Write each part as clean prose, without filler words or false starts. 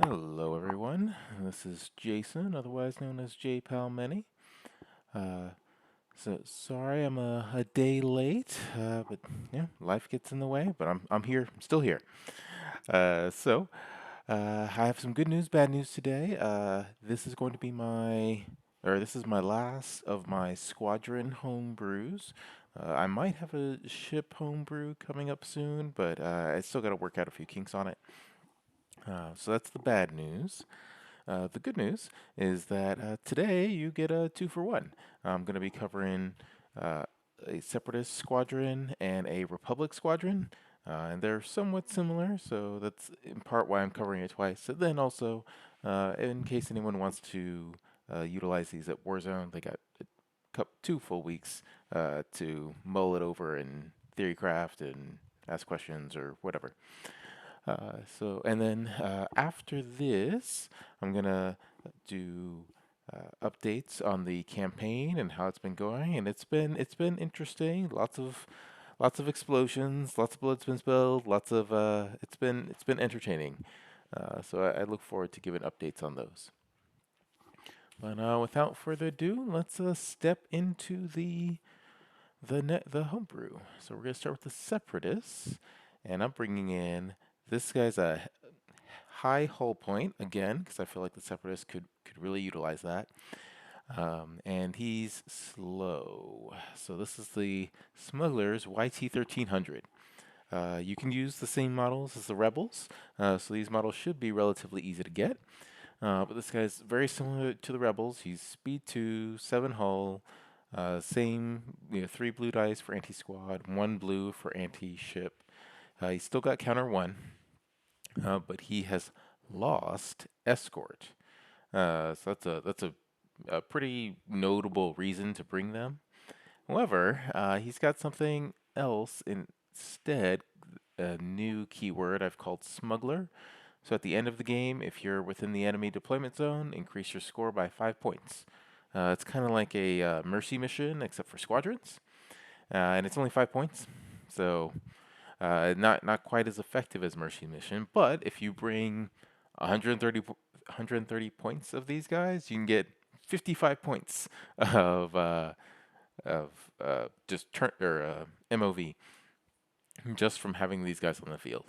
Hello, everyone. This is Jason, otherwise known as Jaypalmany. Uh, so sorry I'm a day late, but yeah, life gets in the way. But I'm here, I'm still here. I have some good news, bad news today. This is going to be this is my last of my squadron home brews. I might have a ship homebrew coming up soon, but I still got to work out a few kinks on it. So that's the bad news. The good news is that today you get a 2-for-1. I'm going to be covering uh, a Separatist squadron and a Republic squadron, and they're somewhat similar, so that's in part why I'm covering it twice. And then also, in case anyone wants to utilize these at Warzone, they got 2 full weeks to mull it over in theorycraft and ask questions or whatever. And then after this, I'm gonna do updates on the campaign and how it's been going, and it's been interesting. Lots of explosions, lots of blood's been spilled, lots of it's been entertaining. I look forward to giving updates on those. But without further ado, let's step into the homebrew. So we're gonna start with the Separatists, and I'm bringing in this guy's a high hull point again because I feel like the Separatists could really utilize that. And he's slow. So this is the Smuggler's YT-1300. You can use the same models as the Rebels, so these models should be relatively easy to get. But this guy's very similar to the Rebels. He's speed 2, 7 hull, same 3 blue dice for anti-squad, 1 blue for anti-ship. He's still got counter 1, but he has lost escort. So that's a pretty notable reason to bring them. However, he's got something else instead, a new keyword I've called smuggler. So at the end of the game, if you're within the enemy deployment zone, increase your score by 5 points. It's kind of like a mercy mission, except for squadrons, and it's only 5 points. So not quite as effective as mercy mission. But if you bring 130 points of these guys, you can get 55 points of just turn or MOV just from having these guys on the field.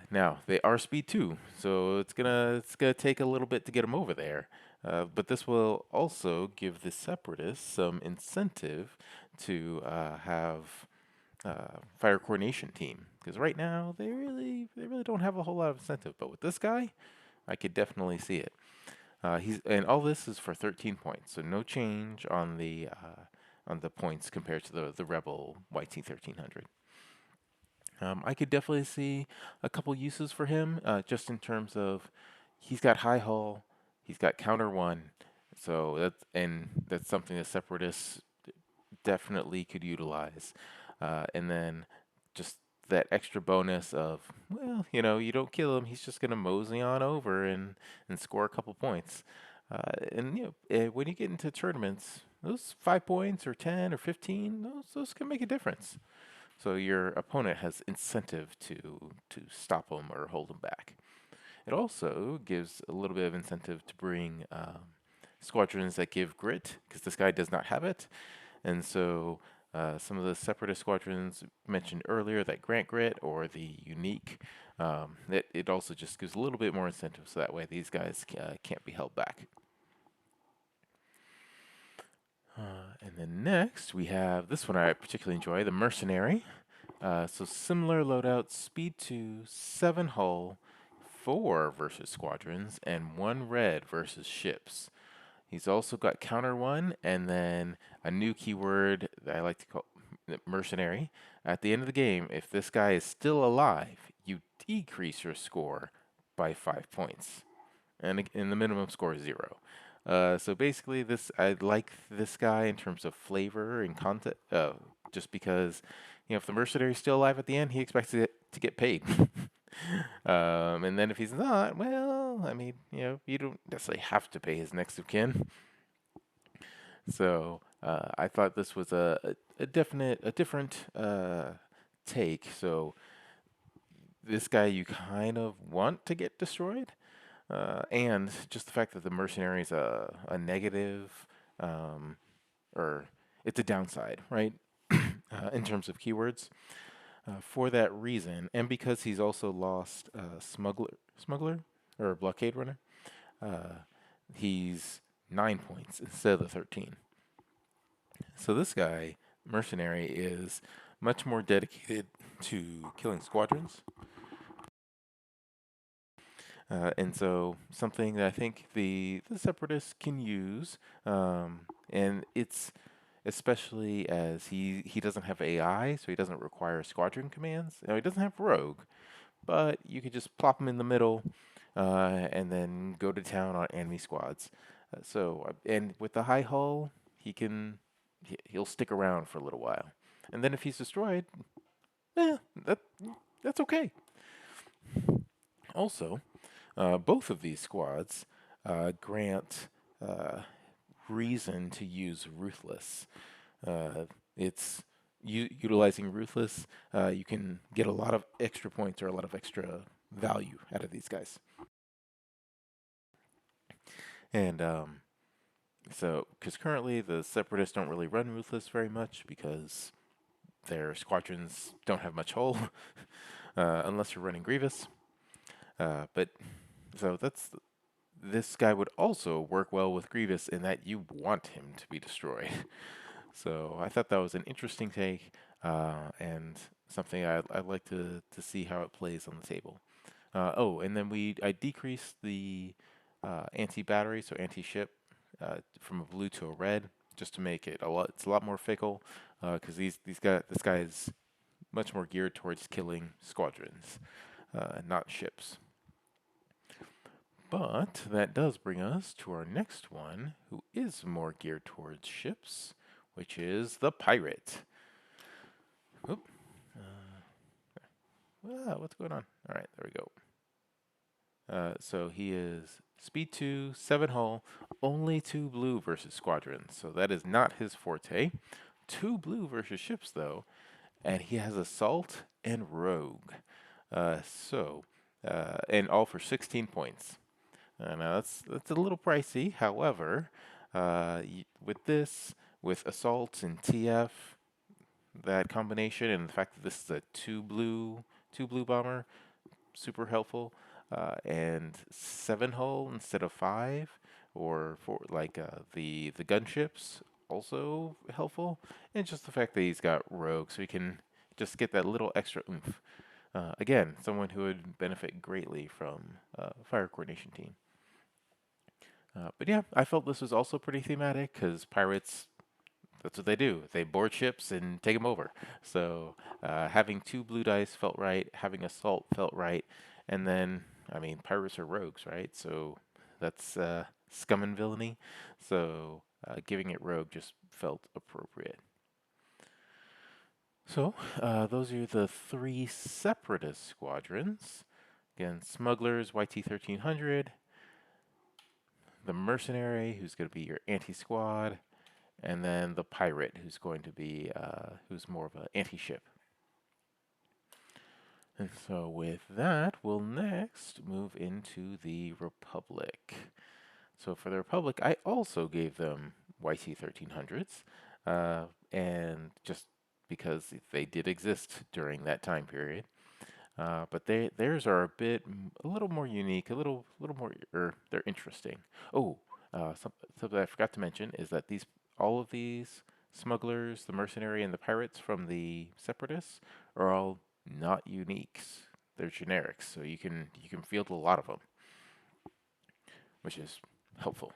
Now they are speed 2, so it's gonna take a little bit to get them over there. But this will also give the Separatists some incentive to have fire coordination team because right now they really don't have a whole lot of incentive. But with this guy, I could definitely see it. He's and all this is for 13 points, so no change on the points compared to the Rebel YT-1300. I could definitely see a couple uses for him, just in terms of he's got high hull, he's got counter 1, so that's something the Separatists definitely could utilize. And then just that extra bonus of, well, you don't kill him, he's just gonna mosey on over and score a couple points. When you get into tournaments, those 5 points or 10 or 15, those can make a difference. So your opponent has incentive to stop them or hold them back. It also gives a little bit of incentive to bring squadrons that give grit, because this guy does not have it. And so some of the separatist squadrons mentioned earlier that grant grit or the unique, it also just gives a little bit more incentive, so that way these guys can't be held back. And then next we have this one I particularly enjoy, the Mercenary. So similar loadout, speed 2, 7 hull, 4 versus squadrons, and 1 red versus ships. He's also got counter 1, and then a new keyword that I like to call mercenary. At the end of the game, if this guy is still alive, you decrease your score by 5 points, and the minimum score is 0. So basically, I like this guy in terms of flavor and content, just because if the mercenary is still alive at the end, he expects it to get paid. And then if he's not, well, I mean, you don't necessarily have to pay his next of kin. So I thought this was a different take. So this guy you kind of want to get destroyed. And just the fact that the mercenary is a negative, um, or it's a downside, right? In terms of keywords. For that reason, and because he's also lost smuggler, or blockade runner, uh, he's 9 points instead of the 13. So this guy, mercenary, is much more dedicated to killing squadrons. And so something that I think the separatists can use, and it's especially as he doesn't have AI, so he doesn't require squadron commands. He doesn't have rogue, but you could just plop him in the middle, and then go to town on enemy squads. And with the high hull, he'll stick around for a little while, and then if he's destroyed, eh, that's okay. Also, both of these squads grant reason to use Ruthless. It's utilizing Ruthless, you can get a lot of extra points or a lot of extra value out of these guys. And so, because currently the Separatists don't really run Ruthless very much because their squadrons don't have much hull, unless you're running Grievous. But so this guy would also work well with Grievous in that you want him to be destroyed. So I thought that was an interesting take, and something I'd like to see how it plays on the table. Oh, and then I decreased the anti-battery, so anti-ship, from a blue to a red, just to make it it's a lot more fickle, because this guy is much more geared towards killing squadrons, not ships. But that does bring us to our next one, who is more geared towards ships, which is the pirate. Oop. What's going on? All right, there we go. So he is speed 2, 7 hull, only 2 blue versus squadrons. So that is not his forte. 2 blue versus ships, though. And he has assault and rogue. And all for 16 points. Now that's a little pricey. However, with assault and TF, that combination, and the fact that this is a two blue bomber, super helpful. And 7 hull instead of 5, or for like the gunships, also helpful. And just the fact that he's got rogue, so he can just get that little extra oomph. Again, someone who would benefit greatly from fire coordination team. But yeah, I felt this was also pretty thematic because pirates, that's what they do. They board ships and take them over. So having 2 blue dice felt right, having assault felt right, and then, I mean, pirates are rogues, right? So that's scum and villainy. So giving it rogue just felt appropriate. So those are the 3 separatist squadrons. Again, smugglers, YT-1300, the mercenary, who's going to be your anti-squad, and then the pirate, who's going to be who's more of an anti-ship. And so with that, we'll next move into the Republic. So for the Republic, I also gave them YT-1300s, and just because they did exist during that time period. But theirs are a little more unique, a little more, they're interesting. Oh, something I forgot to mention is that all of these smugglers, the mercenary, and the pirates from the separatists are all not uniques. They're generics, so you can field a lot of them, which is helpful.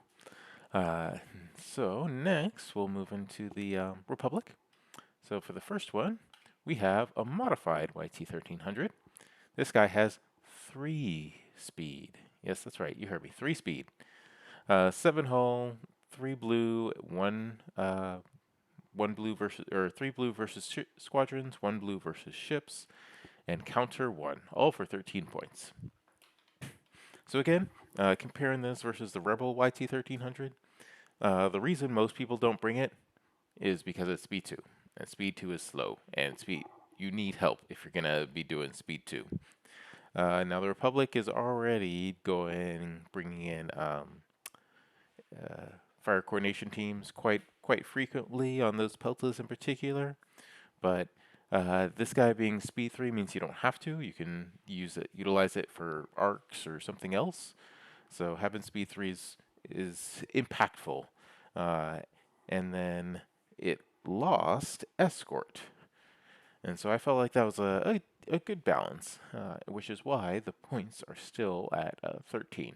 Uh, so next, we'll move into the Republic. So for the first one, we have a modified YT-1300. This guy has 3 speed. Yes, that's right. You heard me. 3 speed. 7 hull, 3 blue, 1 blue versus, or 3 blue versus squadrons, 1 blue versus ships, and counter 1, all for 13 points. So again, comparing this versus the Rebel YT-1300, the reason most people don't bring it is because it's speed 2, and speed 2 is slow, and you need help if you're gonna be doing speed 2. Now the Republic is already bringing in fire coordination teams quite frequently on those peltas in particular. But this guy being speed 3 means you don't have to. You can utilize it for arcs or something else. So having speed 3 is impactful. Uh, and then it lost escort. And so I felt like that was a good balance, which is why the points are still at 13.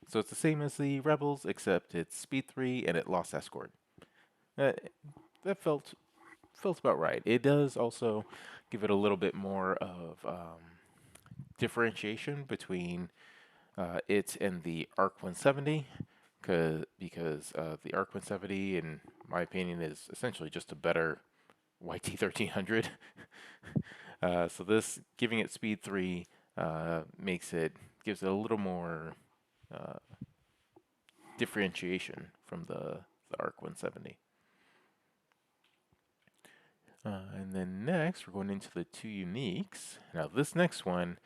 So it's the same as the Rebels, except it's speed 3 and it lost escort. Uh, that felt about right. It does also give it a little bit more of differentiation between it and the ARC 170, because the ARC 170, in my opinion, is essentially just a better YT-1300. So this giving it speed 3 gives it a little more uh, differentiation from the ARC 170. And then next, we're going into the two uniques. Now, this next one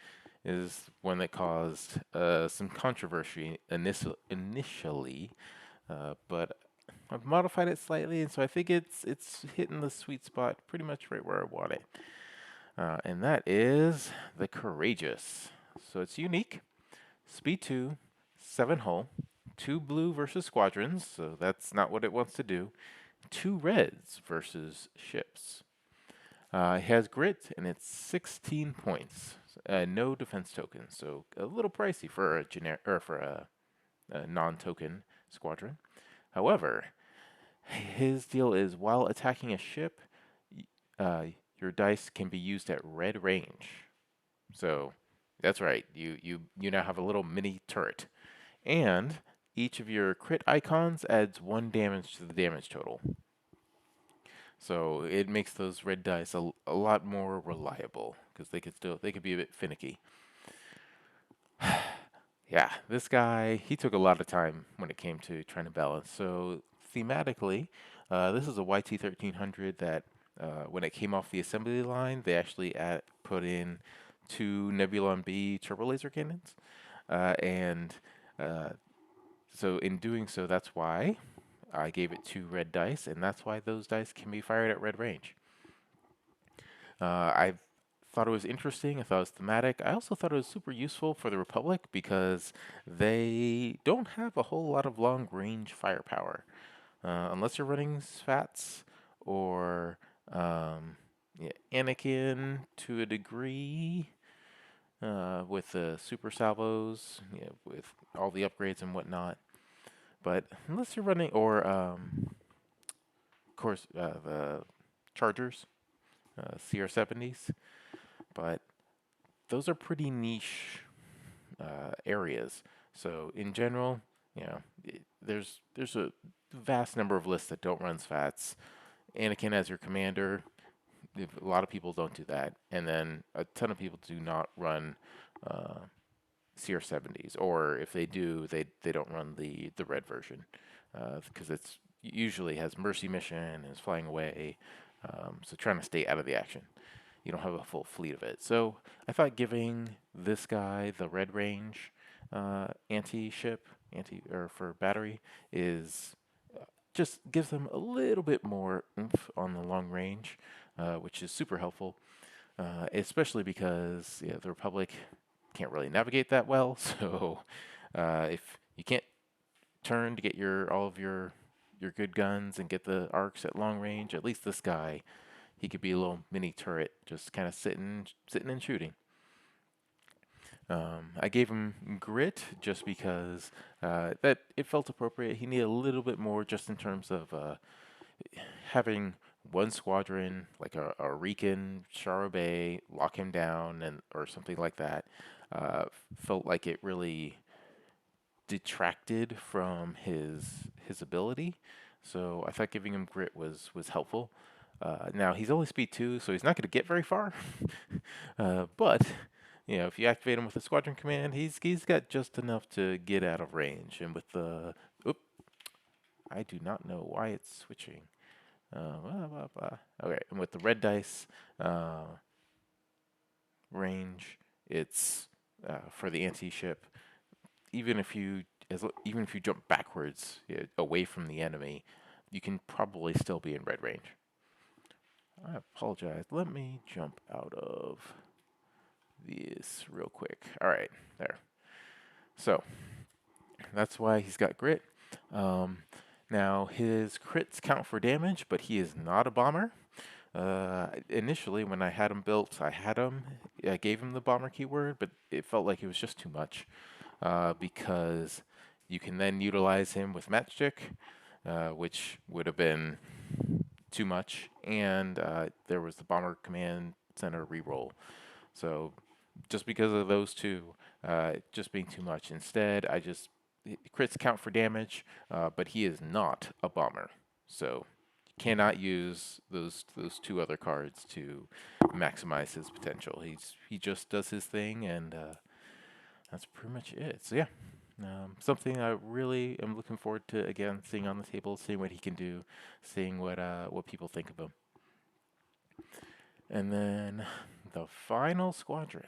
is one that caused some controversy initially, but I've modified it slightly, and so I think it's hitting the sweet spot pretty much right where I want it. And that is the Courageous. So it's unique. Speed 2, 7 hull, 2 blue versus squadrons, so that's not what it wants to do. 2 reds versus ships. It has grit and it's 16 points. No defense tokens, so a little pricey for a non-token squadron. However, his deal is while attacking a ship, uh, your dice can be used at red range. So that's right. You now have a little mini turret, and each of your crit icons adds 1 damage to the damage total. So it makes those red dice a lot more reliable because they could be a bit finicky. Yeah, this guy, he took a lot of time when it came to trying to balance. So thematically, this is a YT-1300 that when it came off the assembly line, they actually put in 2 Nebulon B turbo laser cannons, and uh, so in doing so, that's why I gave it 2 red dice, and that's why those dice can be fired at red range. I thought it was interesting. I thought it was thematic. I also thought it was super useful for the Republic because they don't have a whole lot of long range firepower. Unless you're running Svats or yeah, Anakin to a degree with the super salvos, with all the upgrades and whatnot. But unless you're running, or of course, the Chargers, CR70s, but those are pretty niche areas. So in general, there's a vast number of lists that don't run Svats. Anakin as your commander, a lot of people don't do that, and then a ton of people do not run CR70s, or if they do, they don't run the red version because it's usually has mercy mission and is flying away, so trying to stay out of the action. You don't have a full fleet of it. So I thought giving this guy the red range anti-ship, or for battery, is just gives them a little bit more oomph on the long range, which is super helpful, especially because the Republic can't really navigate that well. So if you can't turn to get all of your good guns and get the arcs at long range, at least this guy, he could be a little mini turret, just kind of sitting and shooting. I gave him grit just because that it felt appropriate. He needed a little bit more, just in terms of having one squadron, like a Rican Charabe, lock him down, and or something like that. Felt like it really detracted from his ability. So I thought giving him grit was helpful. Now he's only speed 2, so he's not going to get very far. But if you activate him with a squadron command, he's got just enough to get out of range. And with the I do not know why it's switching. Okay, and with the red dice range it's for the anti-ship. Even if you jump backwards away from the enemy, you can probably still be in red range. I apologize. Let me jump out of this real quick. All right, there. So that's why he's got grit. Um, Now his crits count for damage, but he is not a bomber. Initially, when I had him built, I gave him the bomber keyword, but it felt like it was just too much because you can then utilize him with matchstick, which would have been too much, and there was the bomber command center reroll. So just because of those two, just being too much. Instead, crits count for damage, but he is not a bomber, so you cannot use those two other cards to maximize his potential. He just does his thing, and that's pretty much it. So yeah, something I really am looking forward to again seeing on the table, seeing what he can do, seeing what people think of him. And then the final squadron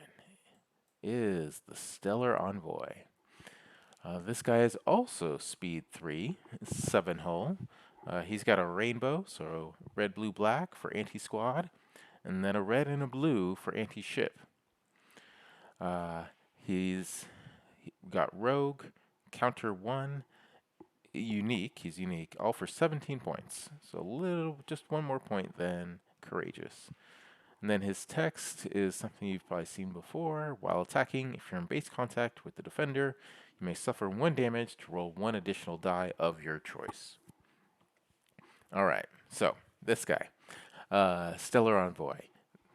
is the Stellar Envoy. This guy is also speed 3, 7 hull. He's got a rainbow, so red, blue, black for anti-squad, and then a red and a blue for anti-ship. He's got rogue, counter 1, unique, he's unique, all for 17 points. So just one more point than courageous. And then his text is something you've probably seen before. While attacking, if you're in base contact with the defender, you may suffer 1 damage to roll 1 additional die of your choice. Alright, so this guy, Stellar Envoy.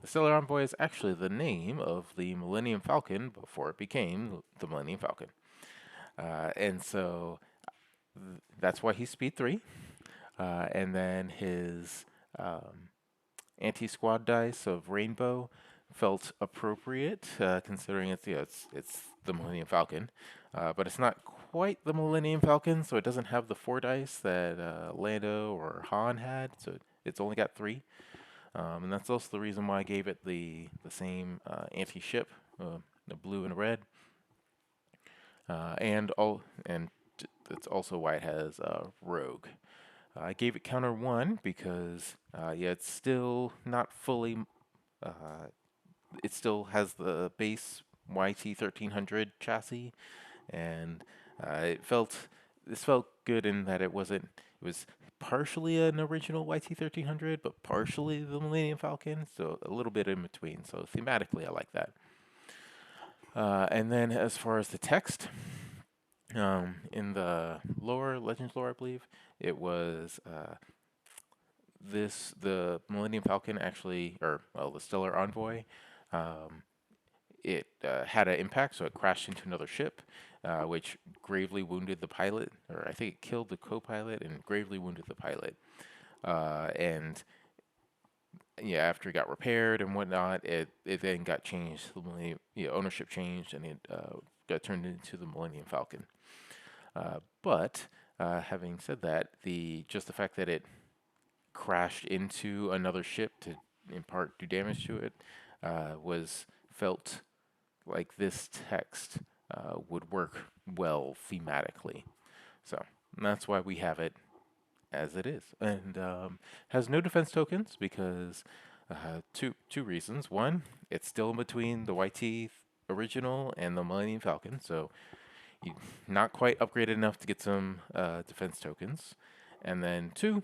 The Stellar Envoy is actually the name of the Millennium Falcon before it became the Millennium Falcon. And so that's why he's speed 3. And then his anti-squad dice of Rainbow felt appropriate, considering it's the Millennium Falcon, but it's not quite the Millennium Falcon, so it doesn't have the 4 dice that Lando or Han had, so it's only got 3. And that's also the reason why I gave it the same anti-ship, the blue and red, and that's also why it has Rogue. I gave it counter 1 because it's still not fully. It still has the base YT-1300 chassis, and this felt good in that it was partially an original YT-1300, but partially the Millennium Falcon, so a little bit in between. So thematically, I like that. And then as far as the text, in the Legends lore, I believe, it was the Millennium Falcon actually, the Stellar Envoy, it had an impact, so it crashed into another ship, which gravely wounded the pilot, or I think it killed the co-pilot and gravely wounded the pilot. And yeah, after it got repaired and whatnot, it then got changed. Ownership changed, and it got turned into the Millennium Falcon. But having said that, the fact that it crashed into another ship to in part do damage to it was felt like this text would work well thematically. So that's why we have it as it is, and has no defense tokens because two reasons. One, it's still in between the YT original and the Millennium Falcon, so you not quite upgraded enough to get some defense tokens. And then two,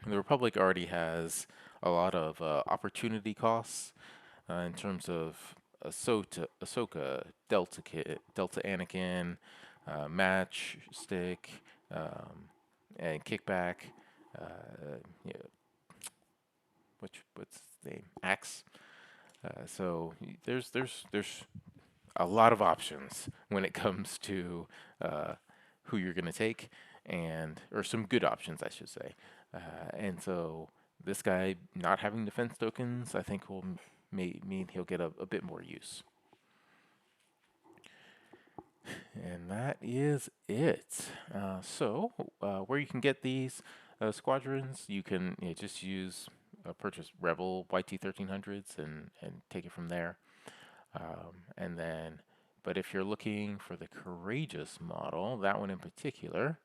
the Republic already has a lot of opportunity costs in terms of Ahsoka, Delta Anakin, Matchstick, and Kickback. Yeah, what's the name? Axe. So there's a lot of options when it comes to who you're going to take, or some good options, I should say. And so this guy not having defense tokens, I think will mean he'll get a bit more use. And that is it. So where you can get these squadrons, you can just purchase Rebel YT-1300s and take it from there. And then, but if you're looking for the courageous model, that one in particular,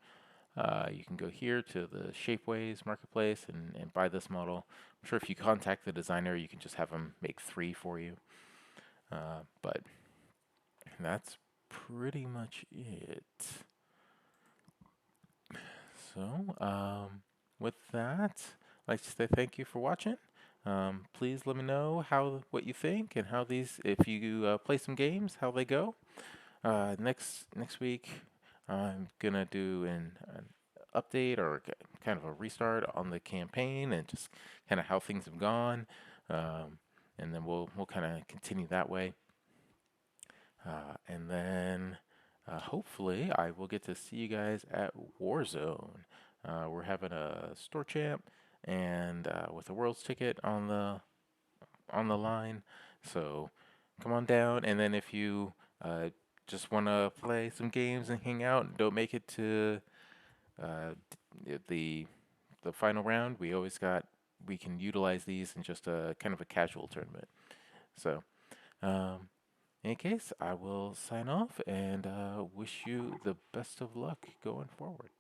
you can go here to the Shapeways marketplace and buy this model. I'm sure if you contact the designer, you can just have them make 3 for you. But that's pretty much it. So, with that, I'd like to say thank you for watching. Please let me know what you think and how these, if you play some games, how they go. Next week, I'm gonna do an update or kind of a restart on the campaign and just kind of how things have gone, and then we'll kind of continue that way. And then hopefully I will get to see you guys at Warzone. We're having a store champ and with a world's ticket on the line. So come on down. And then if you just want to play some games and hang out and don't make it to uh, the the final round, we can utilize these in just a kind of a casual tournament. So. Um, in any case, I will sign off and wish you the best of luck going forward.